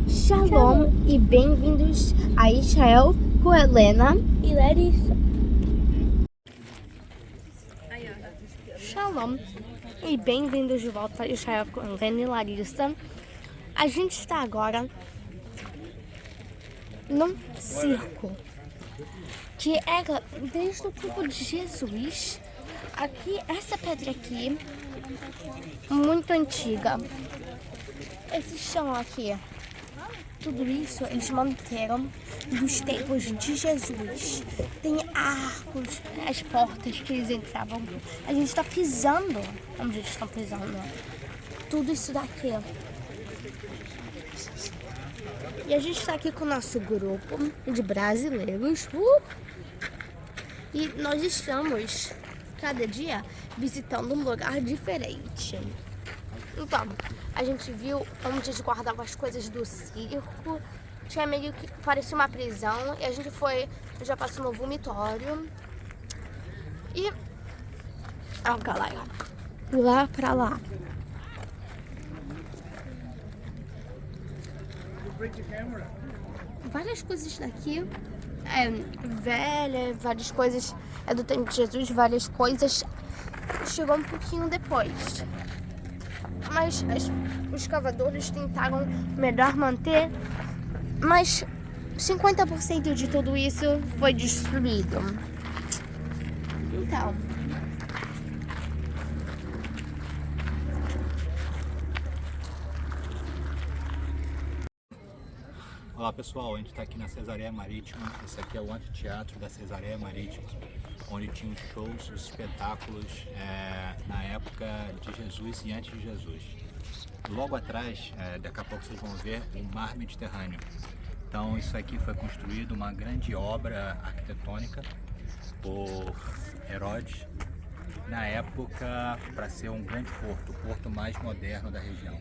Shalom e bem-vindos a Israel com Helena e Larissa. Shalom e bem-vindos de volta a Israel com Helena e Larissa. A gente está agora num circo que era desde o tempo de Jesus. Aqui, essa pedra aqui, muito antiga. Esse chão aqui, tudo isso eles manteram dos tempos de Jesus. Tem arcos, as portas que eles entravam. A gente está pisando onde eles estão pisando. Tudo isso daqui. E a gente está aqui com o nosso grupo de brasileiros. E nós estamos, cada dia, visitando um lugar diferente. Então, a gente viu onde eles guardavam as coisas do circo. Tinha meio que parecia uma prisão. E a gente já passou no vomitório. E... ó, galera. Lá pra lá. Várias coisas daqui velhas, várias coisas é do tempo de Jesus, várias coisas chegou um pouquinho depois. Mas os cavadores tentaram melhor manter, mas 50% de tudo isso foi destruído. Então, olá pessoal, a gente está aqui na Cesareia Marítima. Esse aqui é o anfiteatro da Cesareia Marítima, onde tinha os shows, os espetáculos na época de Jesus e antes de Jesus. Logo atrás, daqui a pouco vocês vão ver o Mar Mediterrâneo. Então isso aqui foi construído, uma grande obra arquitetônica por Herodes, na época para ser um grande porto, o porto mais moderno da região.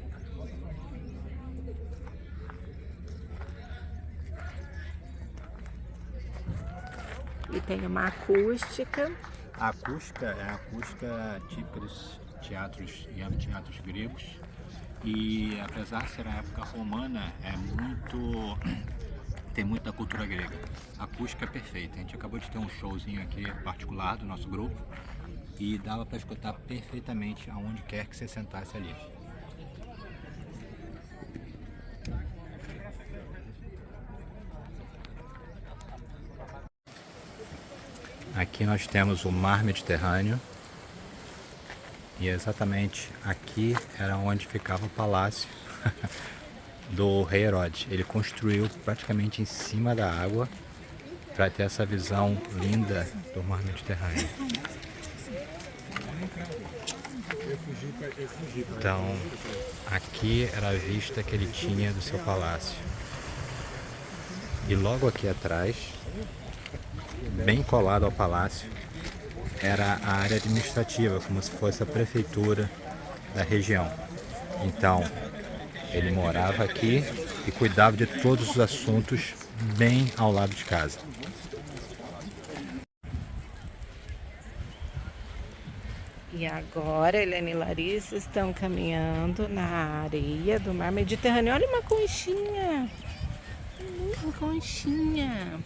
E tem uma acústica. A acústica é a acústica típica dos teatros e anfiteatros gregos. E apesar de ser a época romana, tem muito da cultura grega. A acústica é perfeita. A gente acabou de ter um showzinho aqui particular do nosso grupo e dava para escutar perfeitamente aonde quer que você sentasse ali. Aqui nós temos o Mar Mediterrâneo e exatamente aqui era onde ficava o palácio do rei Herodes. Ele construiu praticamente em cima da água para ter essa visão linda do Mar Mediterrâneo. Então, aqui era a vista que ele tinha do seu palácio. E logo aqui atrás, bem colado ao palácio, era a área administrativa, como se fosse a prefeitura da região. Então, ele morava aqui e cuidava de todos os assuntos bem ao lado de casa. E agora Helena e Larissa estão caminhando na areia do Mar Mediterrâneo. Olha uma conchinha! Uma conchinha!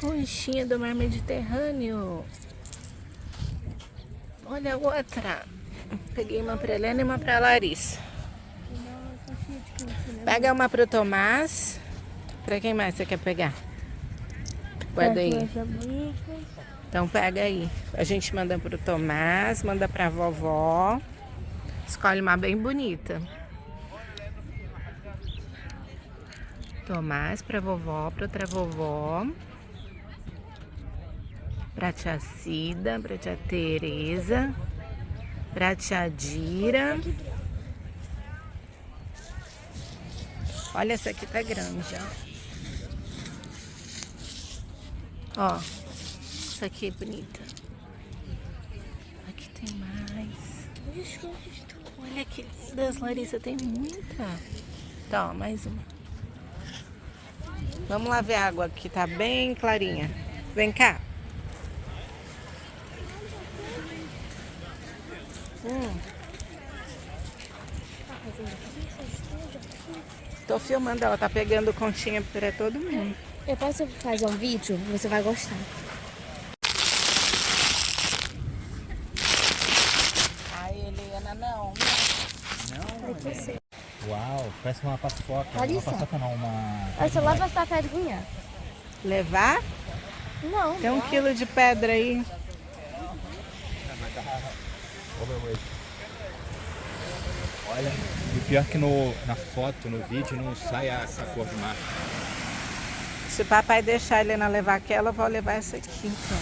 Conchinha do Mar Mediterrâneo. Olha a outra. Peguei uma para Helena e uma para Larissa. Pega uma para o Tomás. Para quem mais você quer pegar? Guarda aí. Então pega aí. A gente manda para o Tomás, manda para a vovó. Escolhe uma bem bonita. Tomás para vovó, para outra vovó, para tia Cida, para tia Tereza, para tia Dira. Olha, essa aqui tá grande, ó. Ó, essa aqui é bonita. Aqui tem mais. Olha que lindas, Larissa, tem muita. Tá, ó, mais uma. Vamos lá ver a água que tá bem clarinha. Vem cá. Tô filmando, ela tá pegando continha pra todo mundo. Eu posso fazer um vídeo? Você vai gostar. Ai, Helena, não. Uau, parece uma paçoca. Olha Uma isso. paçoca não, uma... Você leva essa pedrinha? Levar? Não. Tem 1 quilo de pedra aí. Olha, e o pior que na foto, no vídeo, não sai essa cor do mar. Se o papai deixar a Helena levar aquela, eu vou levar essa aqui, então.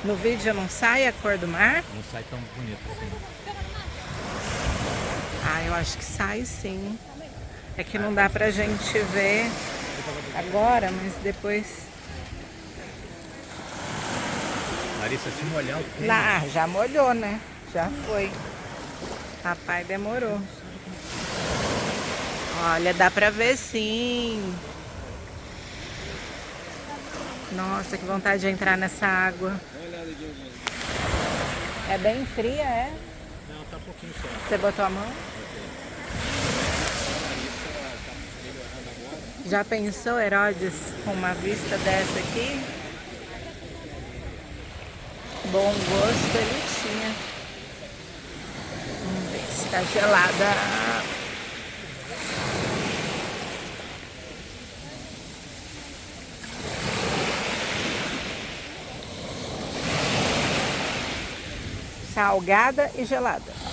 No vídeo não sai a cor do mar? Não sai tão bonito assim. Ah, eu acho que sai sim. É que não dá pra gente ver agora, mas depois... Larissa, se molhando. Ah, já molhou, né? Já foi. Papai demorou. Olha, dá pra ver sim. Nossa, que vontade de entrar nessa água. É bem fria, é? Não, tá um pouquinho só. Você botou a mão? Já pensou, Herodes, com uma vista dessa aqui? Bom gosto ele tinha. Vamos ver se tá gelada. Salgada e gelada.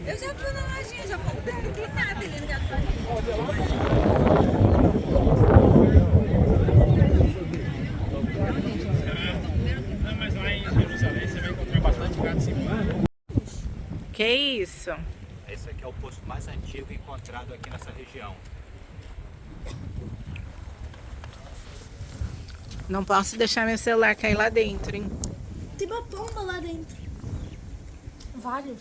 Eu já fui na lojinha, já comprei, não tem nada, ele já tá. Mas lá em Jerusalém você vai encontrar bastante gato simpático. Que isso? Esse aqui é o posto mais antigo encontrado aqui nessa região. Não posso deixar meu celular cair lá dentro, hein? Tem uma pomba lá dentro. Vale.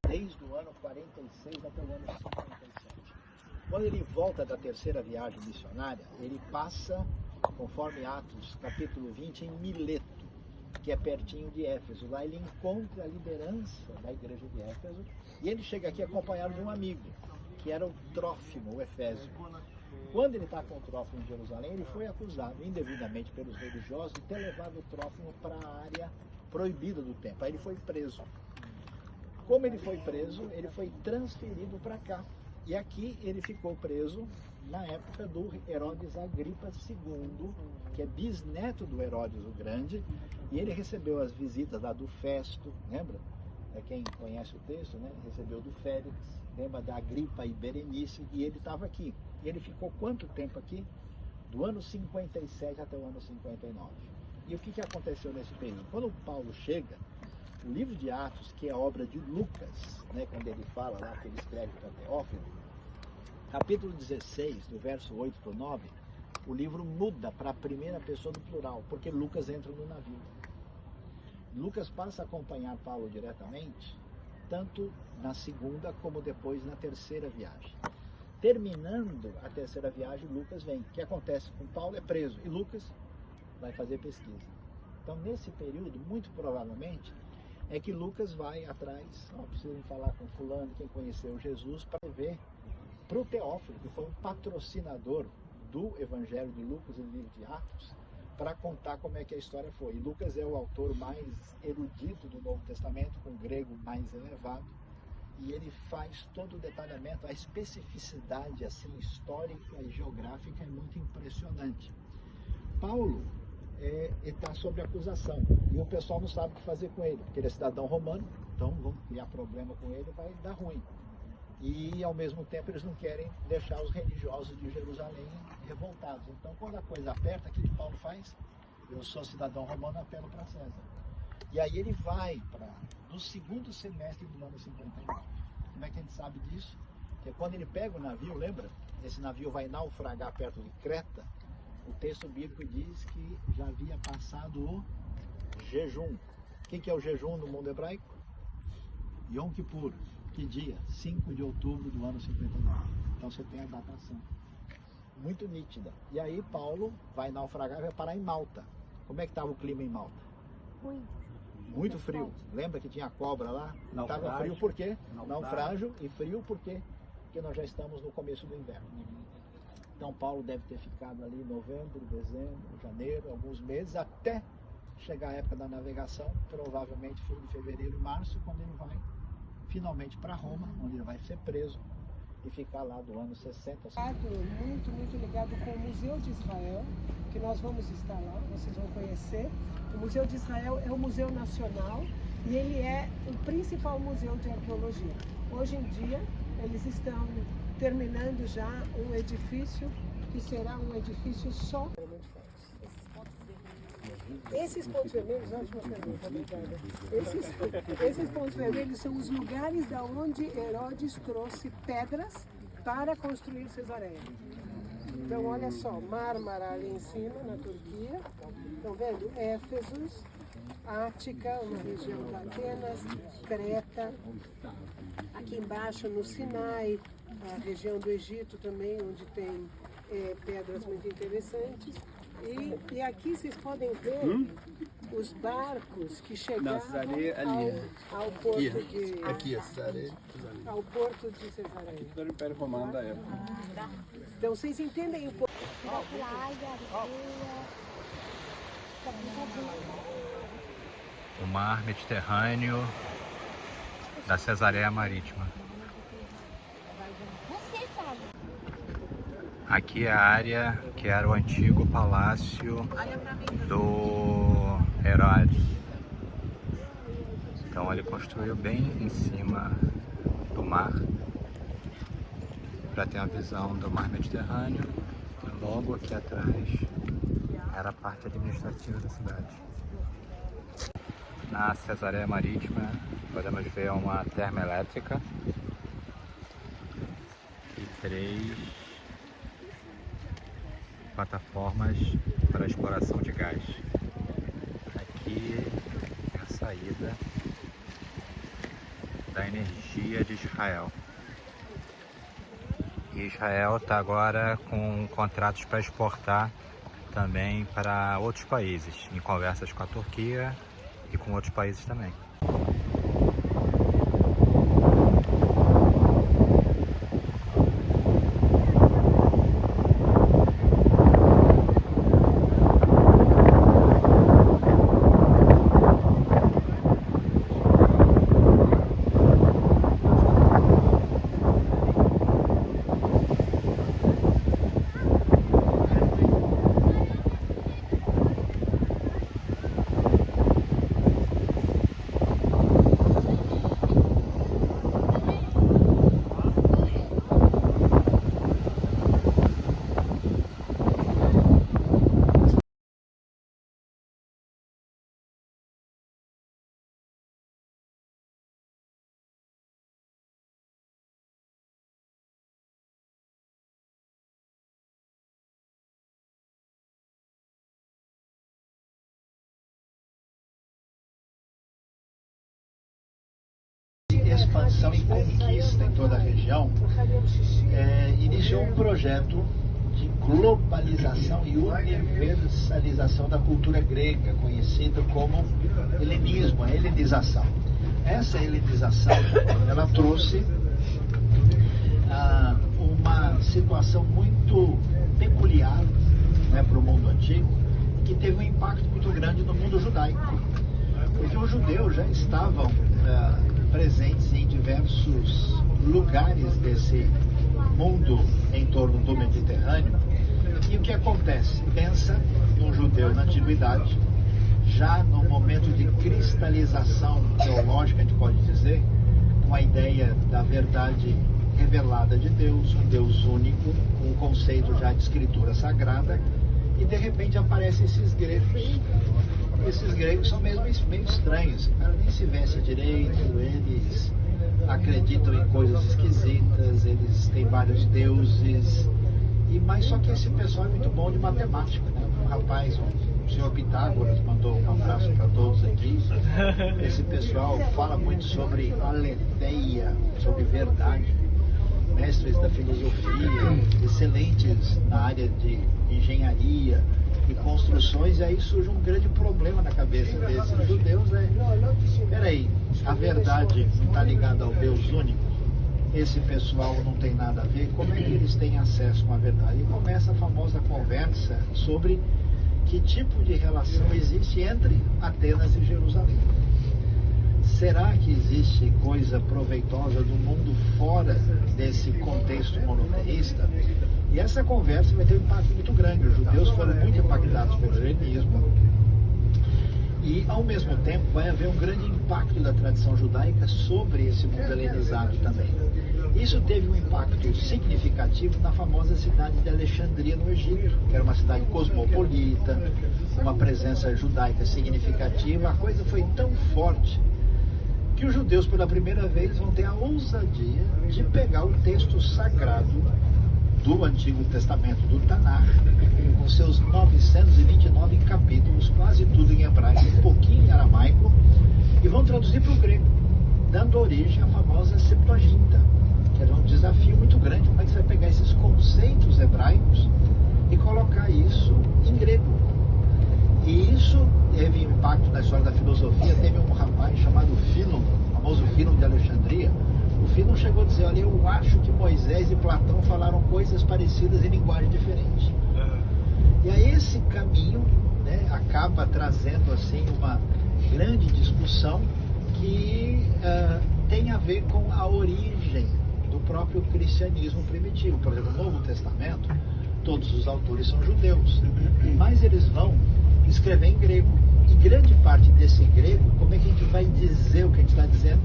Desde o ano 46 até o ano 57. Quando ele volta da terceira viagem missionária, ele passa, conforme Atos capítulo 20, em Mileto, que é pertinho de Éfeso. Lá ele encontra a liderança da igreja de Éfeso e ele chega aqui acompanhado de um amigo, que era o Trófimo, o Efésio. Quando ele está com o Trófimo em Jerusalém, ele foi acusado indevidamente pelos religiosos de ter levado o Trófimo para a área proibida do templo. Aí ele foi preso. Como ele foi preso, ele foi transferido para cá. E aqui ele ficou preso na época do Herodes Agripa II, que é bisneto do Herodes o Grande, e ele recebeu as visitas lá do Festo, lembra? É quem conhece o texto, né? Recebeu do Félix, lembra da Agripa e Berenice, e ele estava aqui. E ele ficou quanto tempo aqui? Do ano 57 até o ano 59. E o que aconteceu nesse período? Quando Paulo chega, o livro de Atos, que é a obra de Lucas, né, quando ele fala lá, que ele escreve para Teófilo, Capítulo 16, do verso 8 para o 9, o livro muda para a primeira pessoa do plural, porque Lucas entra no navio. Lucas passa a acompanhar Paulo diretamente, tanto na segunda como depois na terceira viagem. Terminando a terceira viagem, Lucas vem. O que acontece com Paulo é preso e Lucas vai fazer pesquisa. Então, nesse período, muito provavelmente, é que Lucas vai atrás, precisa falar com fulano, quem conheceu Jesus, para ver para o Teófilo, que foi um patrocinador do Evangelho de Lucas e do livro de Atos, para contar como é que a história foi. E Lucas é o autor mais erudito do Novo Testamento, com grego mais elevado, e ele faz todo o detalhamento, a especificidade assim, histórica e geográfica é muito impressionante. Paulo está sob acusação, e o pessoal não sabe o que fazer com ele, porque ele é cidadão romano, então vão criar problema com ele, vai dar ruim. E ao mesmo tempo eles não querem deixar os religiosos de Jerusalém revoltados. Então quando a coisa aperta, o que Paulo faz? Eu sou cidadão romano, apelo para César. E aí ele vai no segundo semestre do ano 59. Como é que a gente sabe disso? Porque quando ele pega o navio, lembra? Esse navio vai naufragar perto de Creta. O texto bíblico diz que já havia passado o jejum. O que é o jejum no mundo hebraico? Yom Kippur. Que dia? 5 de outubro do ano 59. Então você tem a datação. Muito nítida. E aí Paulo vai naufragar e vai parar em Malta. Como é que estava o clima em Malta? Muito frio. Lembra que tinha cobra lá? Estava frio por quê? Naufrágio. E frio por quê? Porque nós já estamos no começo do inverno. Então Paulo deve ter ficado ali em novembro, dezembro, janeiro, alguns meses, até chegar a época da navegação, provavelmente fim de fevereiro, março, quando ele vai finalmente para Roma, onde ele vai ser preso e ficar lá do ano 60. Muito ligado com o Museu de Israel, que nós vamos estar lá, vocês vão conhecer. O Museu de Israel é o museu nacional e ele é o principal museu de arqueologia. Hoje em dia, eles estão terminando já um edifício que será um edifício só. Esses pontos vermelhos, ótima pergunta, obrigada. Esses pontos vermelhos são os lugares da onde Herodes trouxe pedras para construir Cesareia. Então, olha só, Mármara ali em cima, na Turquia. Estão vendo? Éfesos, Ática, uma região de Atenas, Creta. Aqui embaixo no Sinai, a região do Egito também, onde tem pedras muito interessantes. E aqui vocês podem ver os barcos que chegaram ao porto de ao porto de Cesareia. Tudo era o Império Romano da época. Então vocês entendem um pouco. O mar Mediterrâneo da Cesareia Marítima. Aqui é a área que era o antigo palácio do Herodes. Então ele construiu bem em cima do mar para ter uma visão do mar Mediterrâneo. E logo aqui atrás era a parte administrativa da cidade. Na Cesareia Marítima podemos ver uma termoelétrica e 3 plataformas para exploração de gás. Aqui é a saída da energia de Israel. E Israel está agora com contratos para exportar também para outros países, em conversas com a Turquia e com outros países também. expansão e conquista em toda a região, iniciou um projeto de globalização e universalização da cultura grega, conhecida como helenismo, a helenização. Essa helenização, ela trouxe uma situação muito peculiar, né, para o mundo antigo, que teve um impacto muito grande no mundo judaico, porque os judeus já estavam presentes em diversos lugares desse mundo em torno do Mediterrâneo. E o que acontece? Pensa num judeu na antiguidade, já no momento de cristalização teológica, a gente pode dizer, com a ideia da verdade revelada de Deus, um Deus único, um conceito já de escritura sagrada, e de repente aparecem esses gregos. Esses gregos são mesmo meio estranhos, o cara nem se veste direito, eles acreditam em coisas esquisitas, eles têm vários deuses, mas só que esse pessoal é muito bom de matemática, né? Um rapaz, o senhor Pitágoras, mandou um abraço para todos aqui. Esse pessoal fala muito sobre aletheia, sobre verdade, mestres da filosofia, excelentes na área de engenharia e construções, e aí surge um grande problema na cabeça desses judeus, peraí, a verdade não está ligada ao Deus único? Esse pessoal não tem nada a ver, como é que eles têm acesso à verdade? E começa a famosa conversa sobre que tipo de relação existe entre Atenas e Jerusalém. Será que existe coisa proveitosa do mundo fora desse contexto monoteísta? E essa conversa vai ter um impacto muito grande. Os judeus foram muito impactados pelo helenismo e, ao mesmo tempo, vai haver um grande impacto da tradição judaica sobre esse mundo helenizado também. Isso teve um impacto significativo na famosa cidade de Alexandria, no Egito, que era uma cidade cosmopolita, uma presença judaica significativa. A coisa foi tão forte que os judeus, pela primeira vez, vão ter a ousadia de pegar o texto sagrado do Antigo Testamento, do Tanakh, com seus 929 capítulos, quase tudo em hebraico, um pouquinho em aramaico, e vão traduzir para o grego, dando origem à famosa Septuaginta, que era um desafio muito grande. Como é que você vai pegar esses conceitos hebraicos e colocar isso em grego? E isso teve impacto na história da filosofia. Teve um rapaz chamado Fílon, o famoso Fílon de Alexandria. O Fílon chegou a dizer, olha, eu acho que Moisés e Platão falaram coisas parecidas em linguagem diferente. E aí esse caminho, né, acaba trazendo assim uma grande discussão que tem a ver com a origem do próprio cristianismo primitivo. Por exemplo, no Novo Testamento, todos os autores são judeus, mas eles vão escrever em grego. E grande parte desse grego, como é que a gente vai dizer o que a gente está dizendo?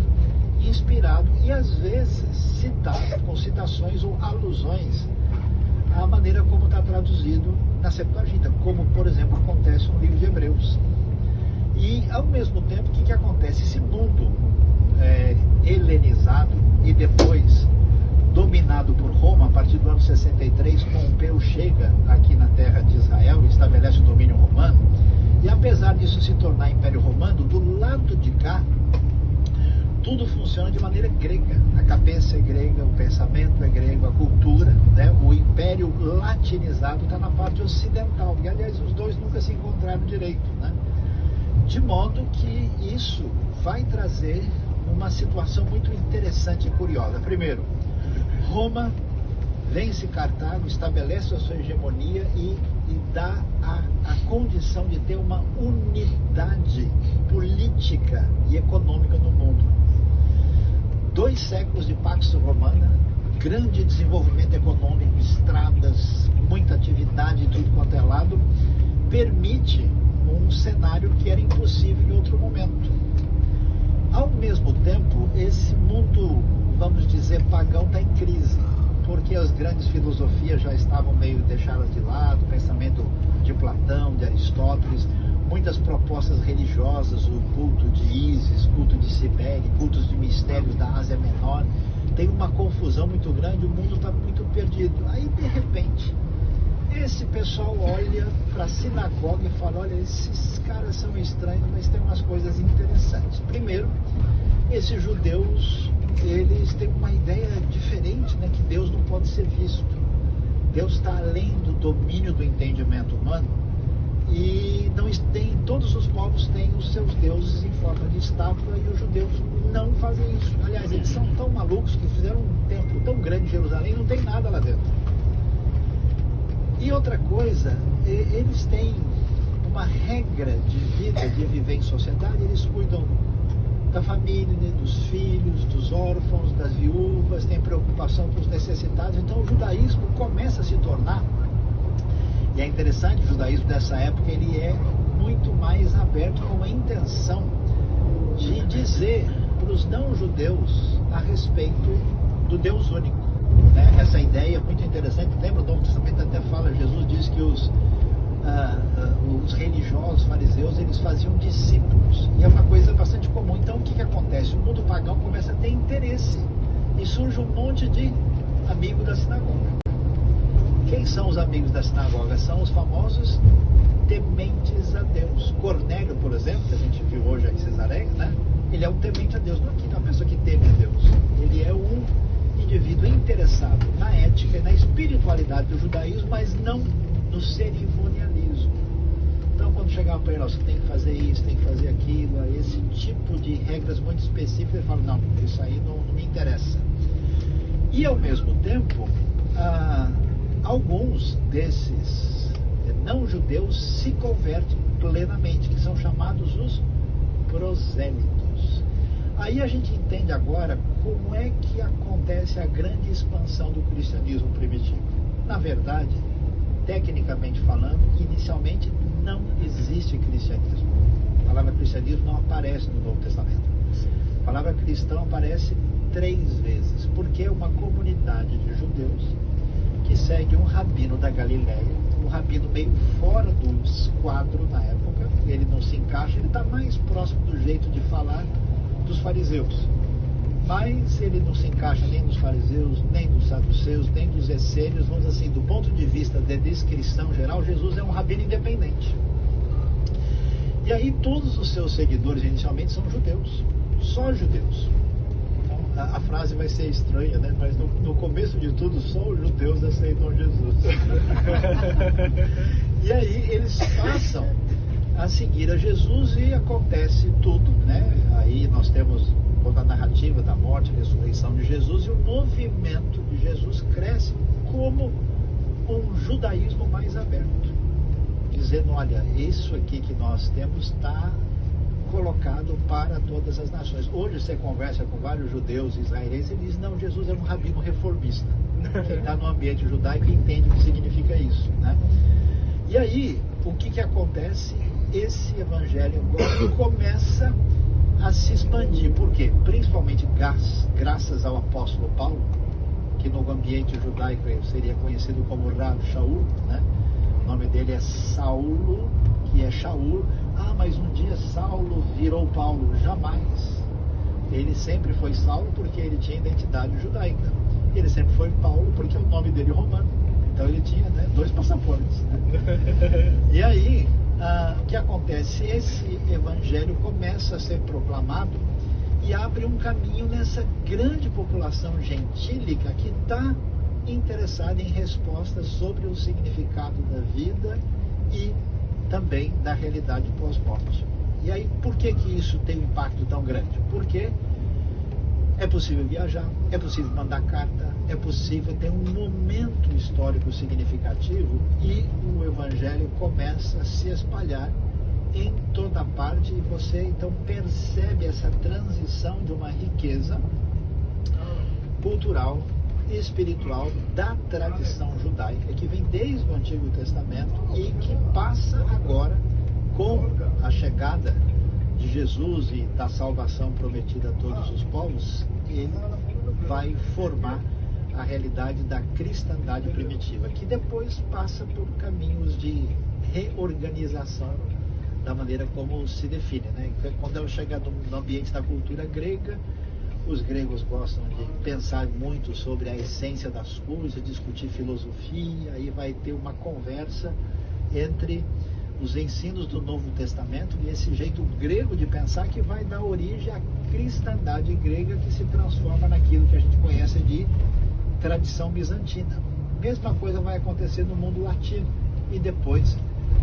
Inspirado e às vezes citado com citações ou alusões à maneira como está traduzido na Septuaginta, como por exemplo acontece no livro de Hebreus. E ao mesmo tempo, o que acontece? Esse mundo helenizado e depois dominado por Roma, a partir do ano 63, Pompeu chega aqui na terra de Israel e estabelece o domínio romano, e apesar disso se tornar Império Romano, do lado de cá tudo funciona de maneira grega. A cabeça é grega, o pensamento é grego, a cultura, né? O império latinizado está na parte ocidental. E, aliás, os dois nunca se encontraram direito, né? De modo que isso vai trazer uma situação muito interessante e curiosa. Primeiro, Roma vence Cartago, estabelece a sua hegemonia e dá a condição de ter uma unidade política e econômica no mundo. 2 séculos de Pax Romana, grande desenvolvimento econômico, estradas, muita atividade, tudo quanto é lado, permite um cenário que era impossível em outro momento. Ao mesmo tempo, esse mundo, vamos dizer, pagão está em crise, porque as grandes filosofias já estavam meio deixadas de lado, o pensamento de Platão, de Aristóteles, muitas propostas religiosas, o culto de Ísis, culto de Cibele, cultos de mistérios da Ásia Menor, tem uma confusão muito grande, o mundo está muito perdido. Aí, de repente, esse pessoal olha para a sinagoga e fala, olha, esses caras são estranhos, mas tem umas coisas interessantes. Primeiro, esses judeus eles têm uma ideia diferente, né? Que Deus não pode ser visto. Deus está além do domínio do entendimento humano e não tem, todos os povos têm os seus deuses em forma de estátua e os judeus não fazem isso. Aliás, eles são tão malucos que fizeram um templo tão grande em Jerusalém e não tem nada lá dentro. E outra coisa, eles têm uma regra de vida, de viver em sociedade, eles cuidam da família, dos filhos, dos órfãos, das viúvas, tem preocupação com os necessitados. Então o judaísmo começa a se tornar, e é interessante, o judaísmo dessa época, ele é muito mais aberto, com a intenção de dizer para os não-judeus a respeito do Deus único, né? Essa ideia é muito interessante. Lembra, o Novo Testamento até fala, Jesus diz que os religiosos, fariseus, eles faziam discípulos, e é uma coisa bastante comum. Então o que acontece? O mundo pagão começa a ter interesse e surge um monte de amigos da sinagoga. Quem são os amigos da sinagoga? São os famosos tementes a Deus. Cornélio, por exemplo, que a gente viu hoje aqui em Cesareia, né? Ele é um temente a Deus, não é uma pessoa que teme a Deus, ele é um indivíduo interessado na ética e na espiritualidade do judaísmo, mas não no cerimonialismo. Então quando chegava para ele, você tem que fazer isso, tem que fazer aquilo, esse tipo de regras muito específicas, ele fala, não, isso aí não me interessa. E ao mesmo tempo, alguns desses não-judeus se convertem plenamente, que são chamados os prosélitos. Aí a gente entende agora como é que acontece a grande expansão do cristianismo primitivo. Na verdade, tecnicamente falando, inicialmente não existe cristianismo. A palavra cristianismo não aparece no Novo Testamento. A palavra cristão aparece 3 vezes, porque é uma comunidade de judeus que segue um rabino da Galileia, um rabino meio fora do esquadro na época, ele não se encaixa, ele está mais próximo do jeito de falar dos fariseus, mas ele não se encaixa nem dos fariseus, nem dos saduceus, nem dos essênios. Vamos dizer assim, do ponto de vista da descrição geral, Jesus é um rabino independente. E aí todos os seus seguidores inicialmente são judeus, só judeus. Então, a frase vai ser estranha, né? Mas no começo de tudo, só os judeus aceitam Jesus. E aí eles passam a seguir a Jesus e acontece tudo, né? Aí nós temos toda a narrativa da morte e ressurreição de Jesus, e o movimento de Jesus cresce como um judaísmo mais aberto, dizendo, olha, isso aqui que nós temos está colocado para todas as nações. Hoje você conversa com vários judeus israelenses e diz, não, Jesus é um rabino reformista. Quem está no ambiente judaico entende o que significa isso, né? E aí, o que acontece? Esse evangelho começa a se expandir. Por quê? Principalmente graças ao apóstolo Paulo, que no ambiente judaico seria conhecido como Rav Shaul, né? O nome dele é Saulo, que é Shaul. Mas um dia Saulo virou Paulo. Jamais. Ele sempre foi Saulo porque ele tinha identidade judaica. Ele sempre foi Paulo porque o nome dele é romano. Então ele tinha, né, 2 passaportes, né? E aí, o que acontece? Esse evangelho começa a ser proclamado e abre um caminho nessa grande população gentílica que está interessada em respostas sobre o significado da vida e também da realidade pós-morte. E aí, por que isso tem um impacto tão grande? Porque é possível viajar, é possível mandar carta, é possível ter um momento histórico significativo e o evangelho começa a se espalhar em toda parte, e você então percebe essa transição de uma riqueza cultural e espiritual da tradição judaica que vem desde o Antigo Testamento e que passa agora com a chegada de Jesus e da salvação prometida a todos os povos. Ele vai formar a realidade da cristandade primitiva, que depois passa por caminhos de reorganização da maneira como se define, né? Quando ela chega no ambiente da cultura grega, os gregos gostam de pensar muito sobre a essência das coisas, discutir filosofia, aí vai ter uma conversa entre os ensinos do Novo Testamento e esse jeito grego de pensar que vai dar origem à cristandade grega, que se transforma naquilo que a gente conhece de tradição bizantina. Mesma coisa vai acontecer no mundo latino e depois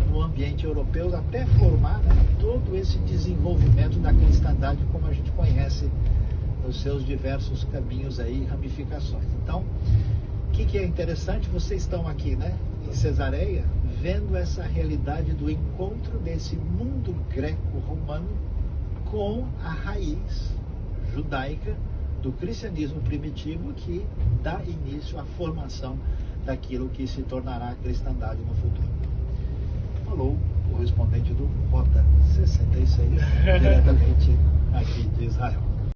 no ambiente europeu, até formar, né, todo esse desenvolvimento da cristandade como a gente conhece nos seus diversos caminhos aí, ramificações. Então, o que é interessante? Vocês estão aqui, né, em Cesareia, vendo essa realidade do encontro desse mundo greco-romano com a raiz judaica do cristianismo primitivo, que dá início à formação daquilo que se tornará a cristandade no futuro. Falou o correspondente do Rota 66, diretamente aqui de Israel.